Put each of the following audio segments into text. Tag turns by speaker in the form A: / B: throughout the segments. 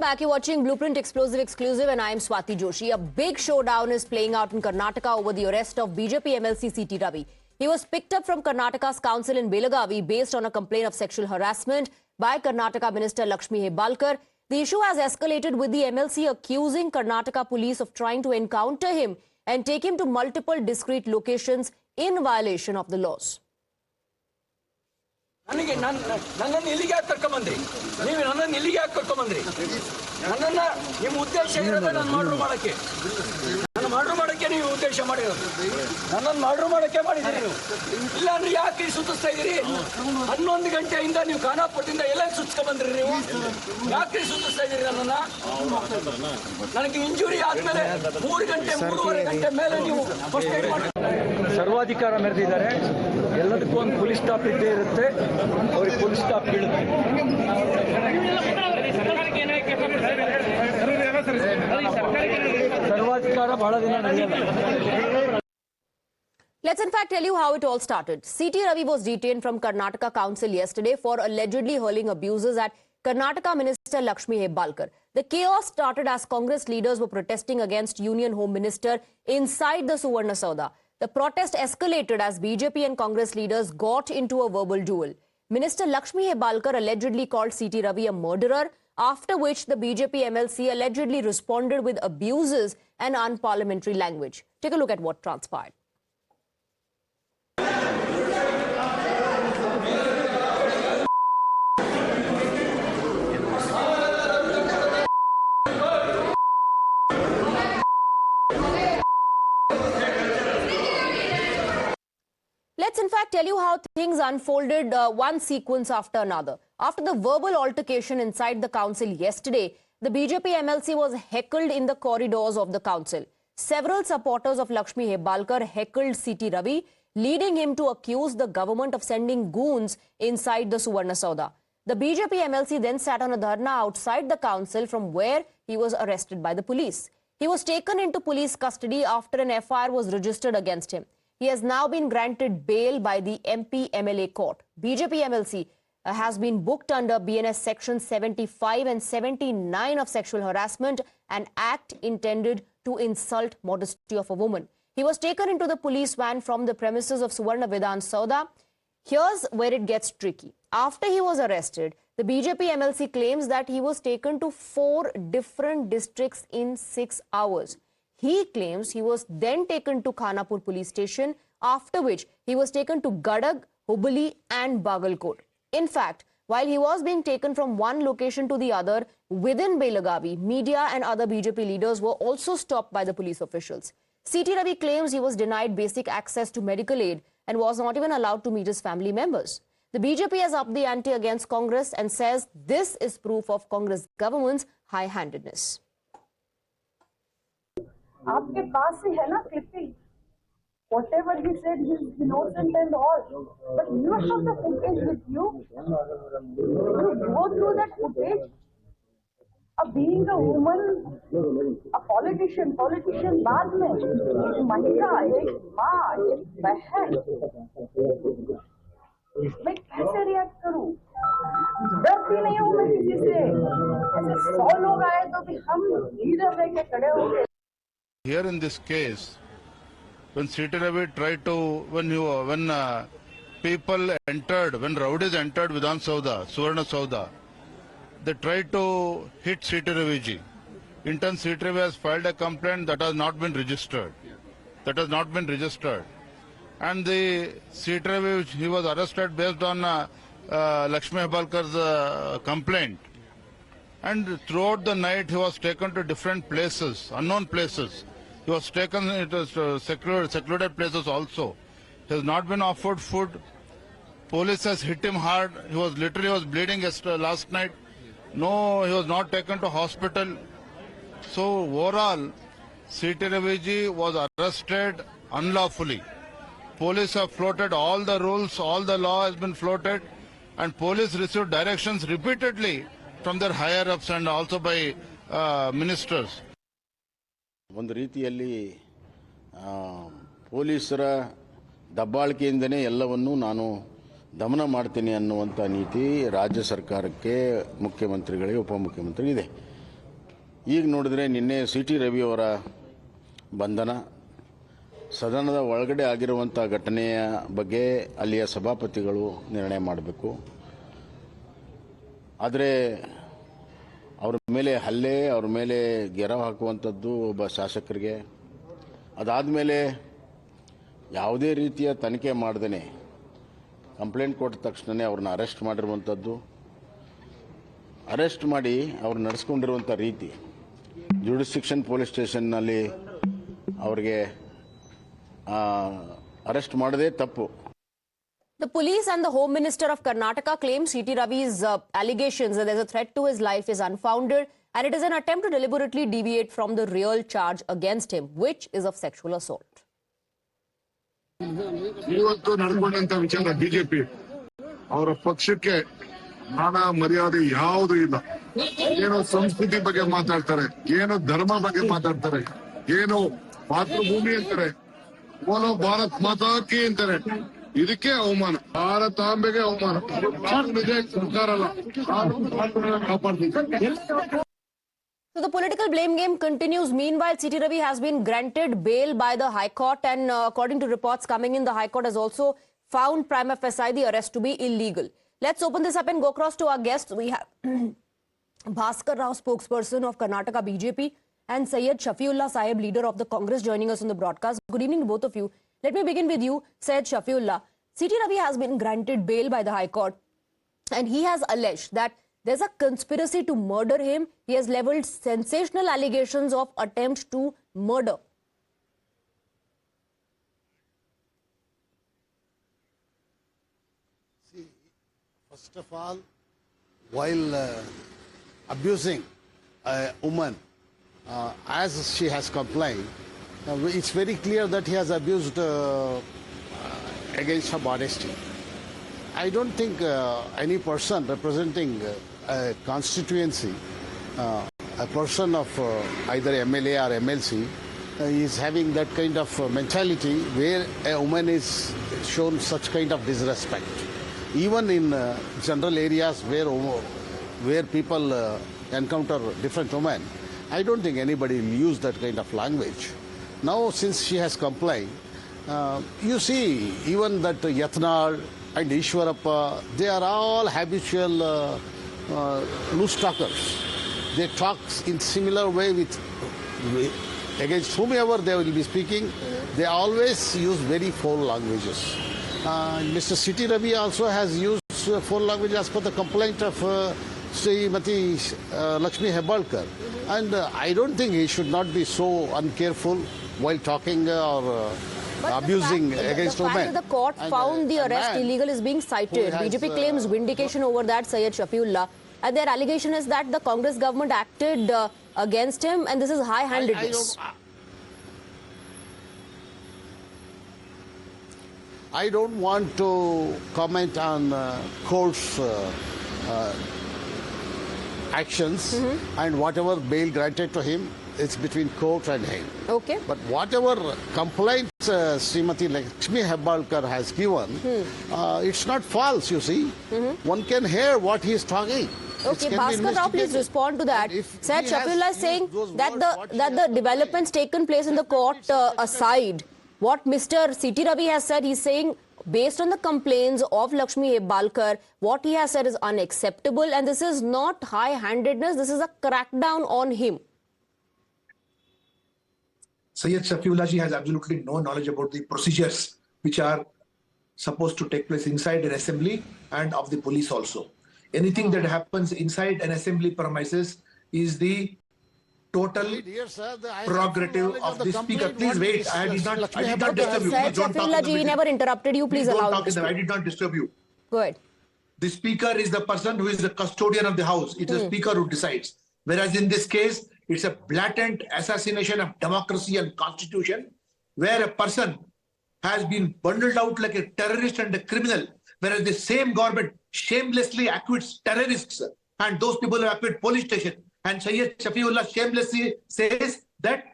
A: Back, you're watching Blueprint Explosive Exclusive and I am Swati Joshi. A big showdown is playing out in Karnataka over the arrest of BJP MLC CT Ravi. He was picked up from Karnataka's council in Belagavi based on a complaint of sexual harassment by Karnataka Minister Laxmi Hebbalkar. The issue has escalated with the MLC accusing Karnataka police of trying to encounter him and take him to multiple discrete locations in violation of the laws.
B: ನನ್ನನ್ನು ಇಲ್ಲಿಗೆ ಯಾಕೆ ಕರ್ಕೊಂಡ್ಬಂದ್ರಿ ನೀವು ನನ್ನನ್ನು ಇಲ್ಲಿಗೆ ಯಾಕೆ ಕರ್ಕೊಂಡ್ಬಂದ್ರಿ ನನ್ನನ್ನು ನಿಮ್ಮ ಉದ್ದೇಶ ಇರೋದೇ ನಾನು ಮರ್ಡರ್ ಮಾಡಕ್ಕೆ ನಾನು ಮರ್ಡರ್ ಮಾಡಕ್ಕೆ ನೀವು ಉದ್ದೇಶ ಮಾಡಿರೋದು ನನ್ನನ್ನು ಮರ್ಡರ್ ಮಾಡಕ್ಕೆ ಮಾಡಿದ್ದೀರಿ ನೀವು ಇಲ್ಲ ಅಂದ್ರೆ ಯಾಕೆ ಸುತ್ತಿಸ್ತಾ ಇದ್ದೀರಿ 11 ಗಂಟೆಯಿಂದ ನೀವು ಖಾನಾಪುರದಿಂದ ಎಲ್ಲ ಸುತ್ತಿಸ್ಕೊಂಡ್ಬಂದ್ರಿ ನೀವು ಯಾಕೆ ಸುತ್ತಿಸ್ತಾ ಇದ್ದೀರಿ ನನ್ನನ್ನು ನನಗೆ ಇಂಜುರಿ ಆದ್ಮೇಲೆ 3 ಗಂಟೆ 3.5 ಗಂಟೆ ಮೇಲೆ ನೀವು ಫಸ್ಟ್ ಏಡ್ ಮಾಡಿ ಸರ್ವಾಧಿಕಾರ ಮೆರೆದಿದ್ದಾರೆ ಎಲ್ಲದಕ್ಕೂ ಒಂದು ಪೊಲೀಸ್ ಸ್ಟಾಪ್ ಇದ್ದೇ ಇರುತ್ತೆ ಅವ್ರಿಗೆ ಪೊಲೀಸ್ ಸ್ಟಾಪ್ ಬೀಳುತ್ತೆ ಸರ್ವಾಧಿಕಾರ ಬಹಳ ದಿನ ನಡೆಯಲ್ಲ.
A: Let's in fact tell you how it all started. CT Ravi was detained from Karnataka Council yesterday for allegedly hurling abuses at Karnataka Minister Laxmi Hebbalkar. The chaos started as Congress leaders were protesting against Union Home Minister inside the Suvarna Sauda. The protest escalated as BJP and Congress leaders got into a verbal duel. Minister Laxmi Hebbalkar allegedly called CT Ravi a murderer, after which the BJP MLC allegedly responded with abuses and unparliamentary language. Take a look at what transpired. Let's in fact tell you how things unfolded one sequence after another. After the verbal altercation inside the council yesterday, the BJP MLC was heckled in the corridors of the council. Several supporters of Laxmi Hebbalkar heckled CT Ravi, leading him to accuse the government of sending goons inside the Suvarna Sauda. The BJP MLC then sat on a dharna outside the council from where he was arrested by the police. He was taken into police custody after an FIR was registered against him. He has now been granted bail by the MP MLA court. BJP MLC has been booked under BNS Section 75 and 79 of sexual harassment, an act intended to insult modesty of a woman. He was taken into the police van from the premises of Suvarna Vidhan Sauda. Here's where it gets tricky. After he was arrested, the BJP MLC claims that he was taken to 4 different districts in 6 hours. He claims he was then taken to Khanapur police station, after which he was taken to Gadag, Hubballi and Bagalkot. In fact, while he was being taken from one location to the other within Belagavi, media and other BJP leaders were also stopped by the police officials. CT Ravi claims he was denied basic access to medical aid and was not even allowed to meet his family members. The BJP has upped the ante against Congress and says this is proof of Congress government's high-handedness.
C: आपके पास से है ना clipping whatever he said he's innocent and all but you have the footage with you go through that footage of being a woman a politician बाद में एक महिला एक माँ एक बहन मैं कैसे रिएक्ट करूं डरती नहीं हूँ मैं किसी से ऐसे 100 लोग आए तो भी हम लीडर रह के खड़े हो गए.
D: Here in this case, when CT Ravi tried to, when people entered, when rowdies entered Vidhan Sauda, Suvarna Sauda, they tried to hit CT Ravi ji. In turn, CT Ravi has filed a complaint that has not been registered. That has not been registered. And the CT Ravi, he was arrested based on Laxmi Hebbalkar's complaint. And throughout the night, he was taken to different places, unknown places. He was taken to secluded places also. He has not been offered food. Police has hit him hard. He was literally bleeding last night. No, he was not taken to hospital. So overall, CT Ravi ji was arrested unlawfully. Police have floated all the rules, all the law has been floated, and police received directions repeatedly from their higher ups and also by ministers.
E: ಒಂದು ರೀತಿಯಲ್ಲಿ ಪೊಲೀಸರ ದಬ್ಬಾಳಿಕೆಯಿಂದನೇ ಎಲ್ಲವನ್ನೂ ನಾನು ದಮನ ಮಾಡ್ತೀನಿ ಅನ್ನುವಂಥ ನೀತಿ ರಾಜ್ಯ ಸರ್ಕಾರಕ್ಕೆ, ಮುಖ್ಯಮಂತ್ರಿಗಳಿಗೆ, ಉಪಮುಖ್ಯಮಂತ್ರಿಗಳಿದೆ. ಈಗ ನೋಡಿದ್ರೆ ನಿನ್ನೆ CT ರವಿ ಅವರ ಬಂಧನ ಸದನದ ಒಳಗಡೆ ಆಗಿರುವಂಥ ಘಟನೆಯ ಬಗ್ಗೆ ಅಲ್ಲಿಯ ಸಭಾಪತಿಗಳು ನಿರ್ಣಯ ಮಾಡಬೇಕು. ಆದರೆ ಅವರ ಮೇಲೆ ಹಲ್ಲೆ, ಅವರ ಮೇಲೆ ಗೆರವು ಹಾಕುವಂಥದ್ದು ಒಬ್ಬ ಶಾಸಕರಿಗೆ, ಅದಾದಮೇಲೆ ಯಾವುದೇ ರೀತಿಯ ತನಿಖೆ ಮಾಡ್ದೇ ಕಂಪ್ಲೇಂಟ್ ಕೊಟ್ಟ ತಕ್ಷಣವೇ ಅವ್ರನ್ನ ಅರೆಸ್ಟ್ ಮಾಡಿರುವಂಥದ್ದು, ಅರೆಸ್ಟ್ ಮಾಡಿ ಅವ್ರು ನಡೆಸ್ಕೊಂಡಿರುವಂಥ ರೀತಿ, ಜುಡಿಸ್ಟಿಕ್ಷನ್ ಪೊಲೀಸ್ ಸ್ಟೇಷನ್ನಲ್ಲಿ ಅವ್ರಿಗೆ ಅರೆಸ್ಟ್ ಮಾಡದೇ ತಪ್ಪು.
A: The police and the Home Minister of Karnataka claim CT Ravi's allegations that there's a threat to his life is unfounded and it is an attempt to deliberately deviate from the real charge against him, which is of sexual assault.
F: ಇವತ್ತು ನಡ್ಕೊಂಡಂತ ವಿಚಾರ BJP ಅವರ ಪಕ್ಷಕ್ಕೆ ಮಾನ ಮರ್ಯಾದೆ ಯಾವುದು ಇಲ್ಲ. ಏನೋ ಸಂಸ್ಕೃತಿ ಬಗ್ಗೆ ಮಾತಾಡ್ತಾರೆ, ಏನೋ ಧರ್ಮ ಬಗ್ಗೆ ಮಾತಾಡ್ತಾರೆ, ಏನೋ ಮಾತೃಭೂಮಿ ಅಂತಾರೆ, ಓಲೋ ಭಾರತ್ ಮಾತಾ ಕಿ ಅಂತಾರೆ. ಇದಕ್ಕೆ ಅವಮಾನ, ಭಾರತಾಂಬೆಗೆ ಅವಮಾನ. ಸರ್ಕಾರ ಅಲ್ಲ, ಕಾಪಾಡ್ತೀವಿ.
A: So the political blame game continues. Meanwhile, CT Ravi has been granted bail by the High Court and according to reports coming in, the High Court has also found prima facie the arrest to be illegal. Let's open this up and go across to our guests. We have Bhaskar Rao, spokesperson of Karnataka BJP, and Syed Shafiullah Sahib, leader of the Congress, joining us on the broadcast. Good evening to both of you. Let me begin with you, Syed Shafiullah. CT Ravi has been granted bail by the High Court and he has alleged that there's a conspiracy to murder him. He has leveled sensational allegations of attempt to murder.
G: See, first of all, while abusing a woman, as she has complained, it's very clear that he has abused against her modesty. I don't think any person representing a constituency, a person of either MLA or MLC, is having that kind of mentality where a woman is shown such kind of disrespect. Even in general areas where people encounter different women, I don't think anybody will use that kind of language. Now, since she has complained, you see, even that Yatnar and Ishwarappa, they are all habitual loose talkers. They talk in similar way against whomever they will be speaking. They always use very foul languages. Mr. CT Ravi also has used foul language as per the complaint of Srimati Laxmi Hebbalkar. And I don't think he should not be so uncareful while talking or abusing against women.
A: The fact that the court found the arrest illegal is being cited. BJP claims vindication over that, Syed Shafiullah. And their allegation is that the Congress government acted against him and this is high-handedness.
G: I don't want to comment on court's actions and whatever bail granted to him. It's between court and him.
A: Okay.
G: But whatever complaints Srimati Laxmi Hebbalkar has given, it's not false, you see. One can hear what he is talking.
A: Okay, Bhaskar Rao, please respond to that. Syed Shafiullah is saying that the developments taken place in the court aside, what Mr. CT Ravi has said, he's saying based on the complaints of Laxmi Hebbalkar, what he has said is unacceptable and this is not high-handedness, this is a crackdown on him.
H: Syed Shafiullah ji has absolutely no knowledge about the procedures which are supposed to take place inside an assembly and of the police also. Anything that happens inside an assembly premises is the total prerogative of the speaker. Please wait. I did not disturb you.
A: Syed Shafiullah ji, we never interrupted you. Please allow him to speak.
H: I did not disturb you.
A: Go ahead.
H: The speaker is the person who is the custodian of the house. It is the speaker who decides. Whereas in this case, it's a blatant assassination of democracy and constitution, where a person has been bundled out like a terrorist and a criminal, whereas the same government shamelessly acquits terrorists and those people who acquit police station. And Syed Shafiullah shamelessly says that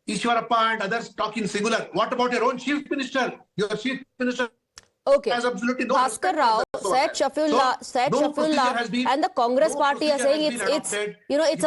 H: Ishwarappa and others talk in singular. What about your own chief minister? Your chief minister
A: Okay.
H: Has absolutely no
A: Bhaskar
H: respect
A: Rao
H: for
A: said
H: that.
A: Shafullah,
H: So, no procedure has been-
A: and the Congress
H: no
A: party are
H: procedure
A: saying
H: has been
A: it's
H: adopted.
A: you know it's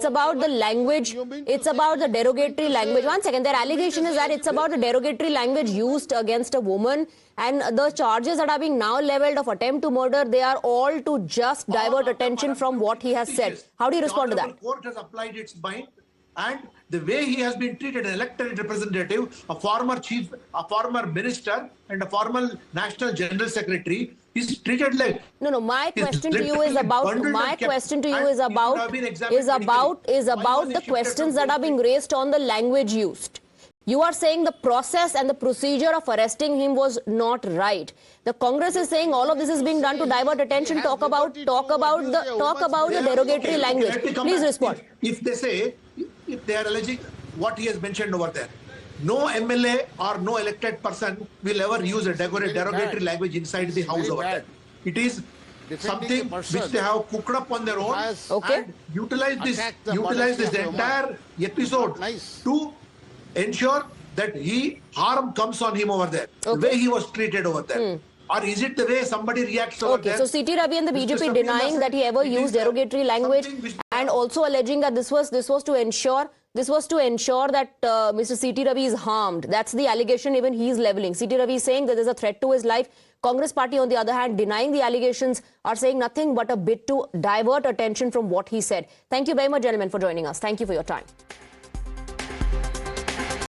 A: about the language, it's about the derogatory language. One second, their allegation is that it's about the derogatory language used against a woman, and the charges that are being now leveled of attempt to murder, they are all to just divert attention from what he has said. How do you respond to
H: The
A: that?
H: Honorable Court has applied its mind, and the way he has been treated, an elected representative, a former chief, a former minister, and a former national general secretary, is treated like.
A: No. My
H: He's
A: question to you is
H: literally
A: about.
H: bundled
A: My
H: and kept,
A: question to you
H: and
A: is
H: he should
A: about.
H: have been examined medically.
A: Is
H: Why was
A: about
H: he
A: the
H: shifted
A: questions
H: from
A: that are being raised on the language used. You are saying the process and the procedure of arresting him was not right. The Congress is saying all of this is being done to divert attention. Talk about the derogatory language.
H: Let me come
A: Please
H: back.
A: respond.
H: If they say, if they are alleging what he has mentioned over there, no MLA or no elected person will ever use a derogatory language inside the house over there. It is something which they have cooked up on their own and utilize this entire episode to ensure that harm comes on him over there. The way he was treated over there. Or is it the way somebody reacts over there?
A: So CT Ravi and the
H: Mr.
A: BJP
H: Sabri
A: denying
H: said
A: that he ever
H: it
A: used
H: is,
A: derogatory language,
H: something which-
A: and also alleging that this was to ensure that Mr. CT Ravi is harmed. That's the allegation even he is leveling. CT Ravi is saying that there's a threat to his life. Congress party, on the other hand, denying the allegations, are saying nothing but a bit to divert attention from what he said. Thank you very much, gentlemen, for joining us. Thank you for your time.